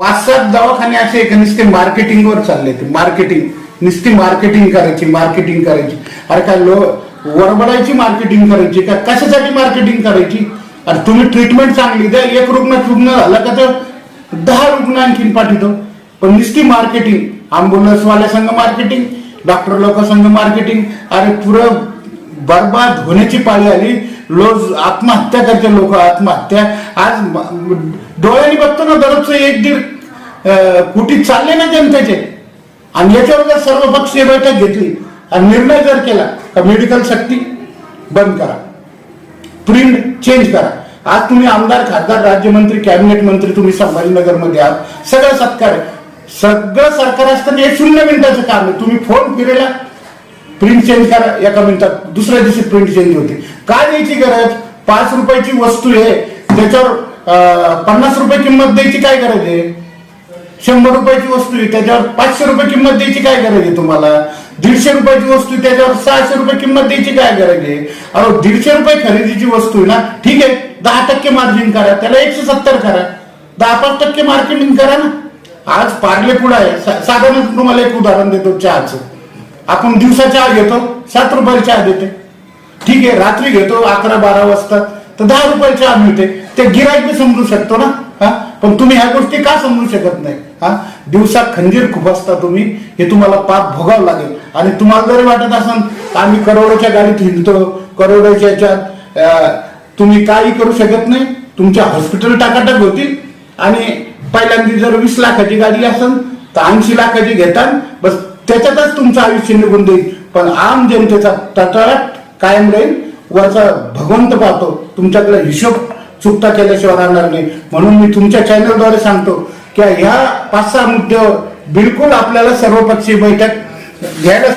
5-7 दवाखाने असे एक नुसते मार्केटिंगवर चालले ते नुसती मार्केटिंग करायची अरे काय वरबडायची मार्केटिंग करायची का कशासाठी मार्केटिंग करायची. अरे तुम्ही ट्रीटमेंट चांगली द्या, एक रुग्ण झाला का तर 10 रुग्ण आणखीन पाठवतो. पण नुसती मार्केटिंग, अँब्युलन्स वाल्या संघ मार्केटिंग, डॉक्टर लोक संघ मार्केटिंग. अरे पुरं बर्बाद होण्याची पाळी आली. आत्महत्या करते लोक, आत्महत्या. आज डोळ्यांनी बघतो ना दररोजचं 1-1.5 कोटी चालले ना जनतेचे. आणि याच्यावर जर सर्वपक्षीय बैठक घेतली आणि निर्णय जर केला तर मेडिकल सक्ती बंद करा, प्रिंट चेंज करा. आज तुम्ही आमदार, खासदार, राज्यमंत्री, कॅबिनेट मंत्री तुम्ही संभाजीनगरमध्ये आहात, सगळं सत्कार आहे. सगळं सरकार असताना हे 0 मिनिटाचं काम आहे. तुम्ही फोन फिरेला प्रिंट चेंज करा, एका मिनिटात दुसऱ्या दिवशी प्रिंट चेंज होते. काय द्यायची गरज? 5 रुपयाची वस्तू आहे त्याच्यावर 50 रुपये किंमत द्यायची काय गरज आहे? 100 रुपयाची वस्तू आहे त्याच्यावर 500 रुपये किंमत द्यायची काय गरज आहे तुम्हाला? 150 रुपयाची वस्तू आहे त्याच्यावर 600 रुपये किंमत द्यायची काय गरज आहे? अरे 150 रुपये खरेदीची वस्तू आहे ना, ठीक आहे 10% मार्जिन करा, त्याला 170 करा, 10-5% मार्केटिंग करा ना. आज पार्ले पुढे आहे. साधारण तुम्हाला एक उदाहरण देतो चहाचं. आपण दिवसा चहा घेतो 7 रुपयाला चहा देते, ठीक आहे. रात्री घेतो 11-12 वाजता तर 10 रुपयाला चहा मिळते. ते गिराईक बी समजू शकतो ना. पण तुम्ही ह्या गोष्टी का समजू शकत नाही? दिवसा खंजीर खूप असता तुम्ही, हे तुम्हाला पाप भोगावं लागेल. आणि तुम्हाला जरी वाटत असेल आम्ही करोडोच्या गाडीत हिंडतो, करोडोच्या याच्यात, तुम्ही काही करू शकत नाही. तुमच्या हॉस्पिटल टाकाटाक होतील. आणि पहिल्यांदा जर 20 लाखाची गाडी असेल तर 80 लाखाची घेतात, बस त्याच्यातच तुमचं आयुष्य निघून देईल. पण आम जनतेचा तटाट कायम राहील. वरचा भगवंत पाहतो, तुमच्याकडे हिशोब चुकता केल्याशिवाय राहणार नाही. म्हणून मी तुमच्या चॅनलद्वारे सांगतो की ह्या 5-6 मुद्द्यावर बिलकुल आपल्याला सर्वपक्षीय बैठक घ्यायला